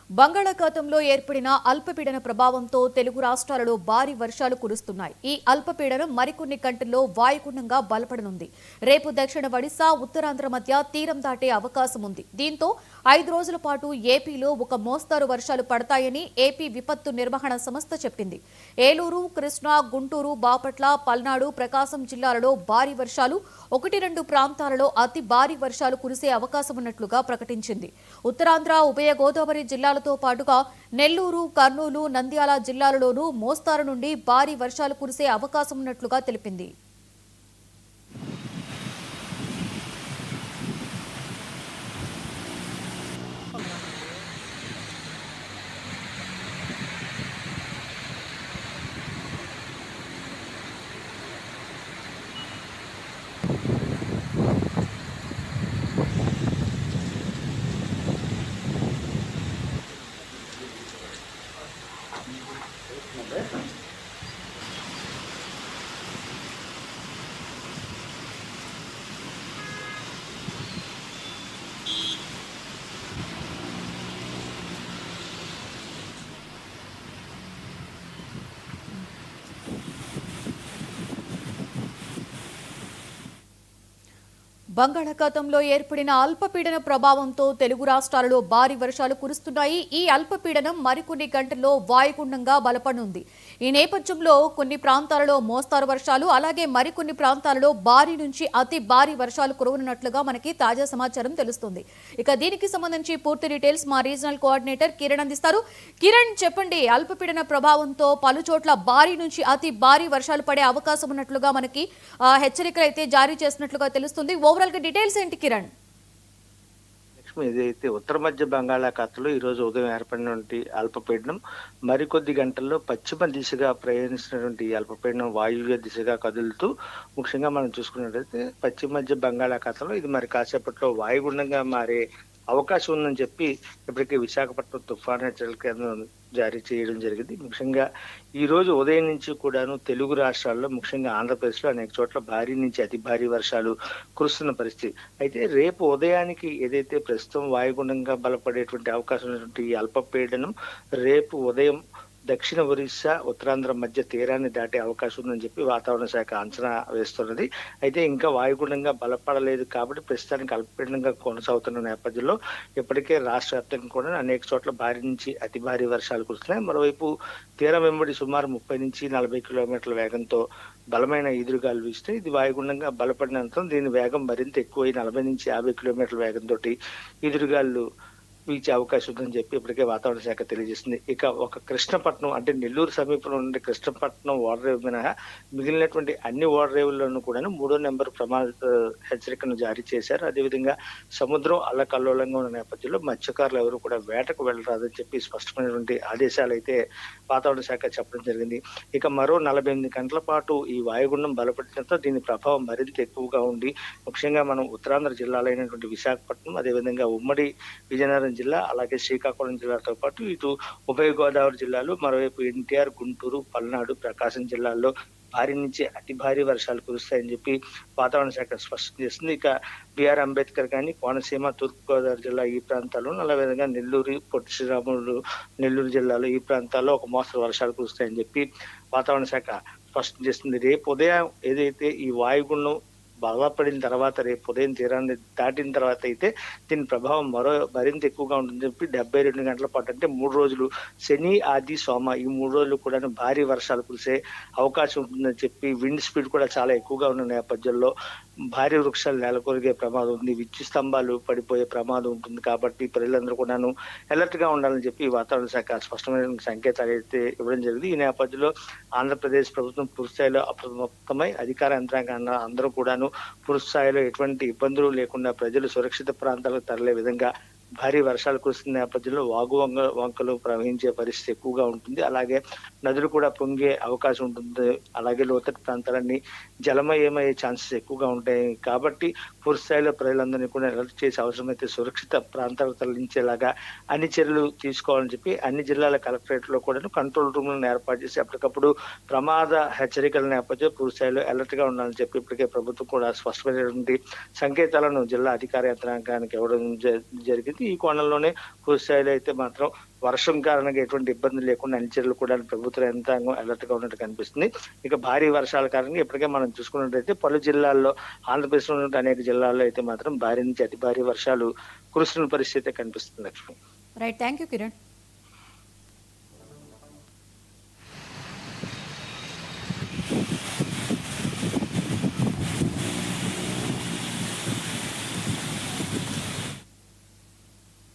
బంగాళాఖాతంలో ఏర్పడిన అల్పపీడన ప్రభావంతో తెలుగు రాష్ట్రాలలో భారీ వర్షాలు కురుస్తున్నాయి. ఈ అల్పపీడనం మరికొన్ని గంటల్లో వాయుగుండంగా బలపడనుంది. రేపు దక్షిణ ఒడిశా, ఉత్తరాంధ్ర మధ్య తీరం దాటే అవకాశం ఉంది. దీంతో 5 రోజుల పాటు ఏపీలో ఒక మోస్తరు వర్షాలు పడతాయని ఏపీ విపత్తు నిర్వహణ సంస్థ చెప్పింది. ఏలూరు, కృష్ణా, గుంటూరు, బాపట్ల, పల్నాడు, ప్రకాశం జిల్లాలలో భారీ వర్షాలు, 1-2 ప్రాంతాలలో అతి భారీ వర్షాలు కురిసే అవకాశం ఉన్నట్లుగా ప్రకటించింది. ఉత్తరాంధ్ర, ఉభయ గోదావరి జిల్లాలతో పాటుగా నెల్లూరు, కర్నూలు, నంద్యాల జిల్లాలలోనూ మోస్తారు నుండి భారీ వర్షాలు కురిసే అవకాశం ఉన్నట్లుగా తెలిపింది. బంగాళాఖాతంలో ఏర్పడిన అల్పపీడన ప్రభావంతో తెలుగు రాష్ట్రాలలో భారీ వర్షాలు కురుస్తున్నాయి. ఈ అల్పపీడనం మరికొన్ని గంటల్లో వాయుగుండంగా బలపడనుంది. ఈ నేపథ్యంలో కొన్ని ప్రాంతాలలో మోస్తారు వర్షాలు, అలాగే మరికొన్ని ప్రాంతాలలో భారీ నుంచి అతి భారీ వర్షాలు కురవనున్నట్లుగా మనకి తాజా సమాచారం తెలుస్తుంది. ఇక దీనికి సంబంధించి పూర్తి డీటెయిల్స్ మా రీజనల్ కోఆర్డినేటర్ కిరణ్ అందిస్తారు. కిరణ్, చెప్పండి, అల్పపీడన ప్రభావంతో పలు చోట్ల భారీ నుంచి అతి భారీ వర్షాలు పడే అవకాశం ఉన్నట్లుగా మనకి హెచ్చరికలు అయితే జారీ చేసినట్లుగా తెలుస్తుంది. ఓవరాల్ డీటెయిల్స్ ఏంటి కిరణ్? ఇదైతే ఉత్తర మధ్య బంగాళాఖాతంలో ఈ రోజు ఉదయం ఏర్పడినటువంటి అల్పపీడనం మరికొద్ది గంటల్లో పశ్చిమ దిశగా ప్రయాణిస్తున్నటువంటి అల్పపీడనం వాయువ్య దిశగా కదులుతూ ముఖ్యంగా మనం చూసుకున్నట్లయితే పశ్చిమ మధ్య బంగాళాఖాతంలో ఇది మరి కాసేపట్లో వాయుగుండంగా మారే అవకాశం ఉందని చెప్పి ఇప్పటికే విశాఖపట్నం తుఫాను హెచ్చరికల కేంద్రం జారీ చేయడం జరిగింది. ముఖ్యంగా ఈ రోజు ఉదయం నుంచి కూడాను తెలుగు రాష్ట్రాల్లో ముఖ్యంగా ఆంధ్రప్రదేశ్లో అనేక చోట్ల భారీ నుంచి అతి భారీ వర్షాలు కురుస్తున్న పరిస్థితి. అయితే రేపు ఉదయానికి ఏదైతే ప్రస్తుతం వాయుగుండంగా బలపడేటువంటి అవకాశం ఉన్నటువంటి ఈ అల్పపీడనం రేపు ఉదయం దక్షిణ ఒరిస్సా, ఉత్తరాంధ్ర మధ్య తీరాన్ని దాటే అవకాశం ఉందని చెప్పి వాతావరణ శాఖ అంచనా వేస్తున్నది. అయితే ఇంకా వాయుగుండంగా బలపడలేదు కాబట్టి ప్రస్తుతానికి అల్పపీడనంగా కొనసాగుతున్న నేపథ్యంలో ఇప్పటికే రాష్ట్ర వ్యాప్తంగా కూడా అనేక చోట్ల భారీ నుంచి అతి భారీ వర్షాలు కురుస్తున్నాయి. మరోవైపు తీరం వెంబడి సుమారు 30 నుంచి 40 కిలోమీటర్ల వేగంతో బలమైన ఈదురుగాలు వీస్తే ఇది వాయుగుండంగా బలపడినంత దీని వేగం మరింత ఎక్కువై 40 నుంచి 50 కిలోమీటర్ల వేగంతో ఈదురుగాలు వీచే అవకాశం ఉందని చెప్పి ఇప్పటికే వాతావరణ శాఖ తెలియజేస్తుంది. ఇక ఒక కృష్ణపట్నం అంటే నెల్లూరు సమీపంలో ఉండే కృష్ణపట్నం ఓడరేవు మినహా మిగిలినటువంటి అన్ని ఓడరేవుల్లోనూ కూడా 3వ నెంబర్ ప్రమాద హెచ్చరికను జారీ చేశారు. అదేవిధంగా సముద్రం అల్లకల్లోలంగా ఉన్న నేపథ్యంలో మత్స్యకారులు ఎవరు కూడా వేటకు వెళ్ళరాదని చెప్పి స్పష్టమైనటువంటి ఆదేశాలు అయితే వాతావరణ శాఖ చెప్పడం జరిగింది. ఇక మరో 48 గంటల పాటు ఈ వాయుగుండం బలపడటంతో దీని ప్రభావం మరింత ఎక్కువగా ఉండి ముఖ్యంగా మనం ఉత్తరాంధ్ర జిల్లాలైనటువంటి విశాఖపట్నం, అదేవిధంగా ఉమ్మడి విజయనగరం జిల్లా, అలాగే శ్రీకాకుళం జిల్లాతో పాటు ఇటు ఉభయ గోదావరి జిల్లాలు, మరోవైపు ఎన్టీఆర్, గుంటూరు, పల్నాడు, ప్రకాశం జిల్లాల్లో భారీ నుంచి అతి భారీ వర్షాలు కురుస్తాయని చెప్పి వాతావరణ శాఖ స్పష్టం చేస్తుంది. ఇక బిఆర్ అంబేద్కర్ కానీ కోనసీమ, తూర్పుగోదావరి జిల్లా ఈ ప్రాంతాల్లో, అదేవిధంగా నెల్లూరు, పొట్టి శ్రీరాములు నెల్లూరు జిల్లాలో ఈ ప్రాంతాల్లో ఒక మోస్తరు వర్షాలు కురుస్తాయని చెప్పి వాతావరణ శాఖ స్పష్టం చేస్తుంది. రేపు ఉదయం ఏదైతే ఈ వాయుగుండం బలపడిన తర్వాత రేపు ఉదయం తీరాన్ని దాటిన తర్వాత అయితే దీని ప్రభావం మరింత ఎక్కువగా ఉంటుందని చెప్పి 72 గంటల పాటు అంటే 3 రోజులు శని, ఆది, సోమ ఈ 3 రోజులు కూడా భారీ వర్షాలు కురిసే అవకాశం ఉంటుందని చెప్పి విండ్ స్పీడ్ కూడా చాలా ఎక్కువగా ఉన్న నేపథ్యంలో భారీ వృక్షాలు నెలకొరిగే ప్రమాదం ఉంది, విద్యుత్ స్తంభాలు పడిపోయే ప్రమాదం ఉంటుంది. కాబట్టి ప్రజలందరూ కూడాను అలర్ట్ గా ఉండాలని చెప్పి వాతావరణ శాఖ స్పష్టమైన సంకేతాలు అయితే ఇవ్వడం జరిగింది. ఈ నేపథ్యంలో ఆంధ్రప్రదేశ్ ప్రభుత్వం పూర్తి స్థాయిలో అప్రమత్తమై అధికార యంత్రాంగాన్ని అందరూ కూడాను పూర్తి స్థాయిలో ఎటువంటి ఇబ్బందులు లేకుండా ప్రజలు సురక్షిత ప్రాంతాలకు తరలే విధంగా భారీ వర్షాలు కురుస్తున్న నేపథ్యంలో వంకలు ప్రవహించే పరిస్థితి ఎక్కువగా ఉంటుంది. అలాగే నదులు కూడా పొంగే అవకాశం ఉంటుంది. అలాగే లోతట్టు ప్రాంతాలన్నీ జలమయమయ్యే ఛాన్సెస్ ఎక్కువగా ఉంటాయి. కాబట్టి పూర్తి స్థాయిలో ప్రజలందరినీ కూడా అలర్ట్ చేసి అవసరమైతే సురక్షిత ప్రాంతాలకు తరలించేలాగా అన్ని చర్యలు తీసుకోవాలని చెప్పి అన్ని జిల్లాల కలెక్టరేట్ లో కూడా కంట్రోల్ రూమ్లను ఏర్పాటు చేసి అప్పటికప్పుడు ప్రమాద హెచ్చరికల నేపథ్యంలో పూర్తి స్థాయిలో అలర్ట్ గా ఉండాలని చెప్పి ఇప్పటికే ప్రభుత్వం కూడా స్పష్టమైనటువంటి సంకేతాలను జిల్లా అధికార యంత్రాంగానికి ఇవ్వడం జరిగింది. ఈ కోణంలోనే పూర్తి స్థాయిలో అయితే మాత్రం వర్షం కారణంగా ఎటువంటి ఇబ్బంది లేకుండా అన్ని చర్యలు కూడా ప్రభుత్వ యంత్రాంగం అలర్ట్ గా ఉన్నట్టు కనిపిస్తుంది. ఇక భారీ వర్షాల కారణంగా ఇప్పటికే మనం చూసుకున్నట్లయితే పలు జిల్లాల్లో, ఆంధ్రప్రదేశ్ లో ఉన్న అనేక జిల్లాల్లో అయితే మాత్రం భారీ నుంచి అతి భారీ వర్షాలు కురుస్తున్న పరిస్థితి కనిపిస్తుంది Lakshmi. Right, thank you Kiran.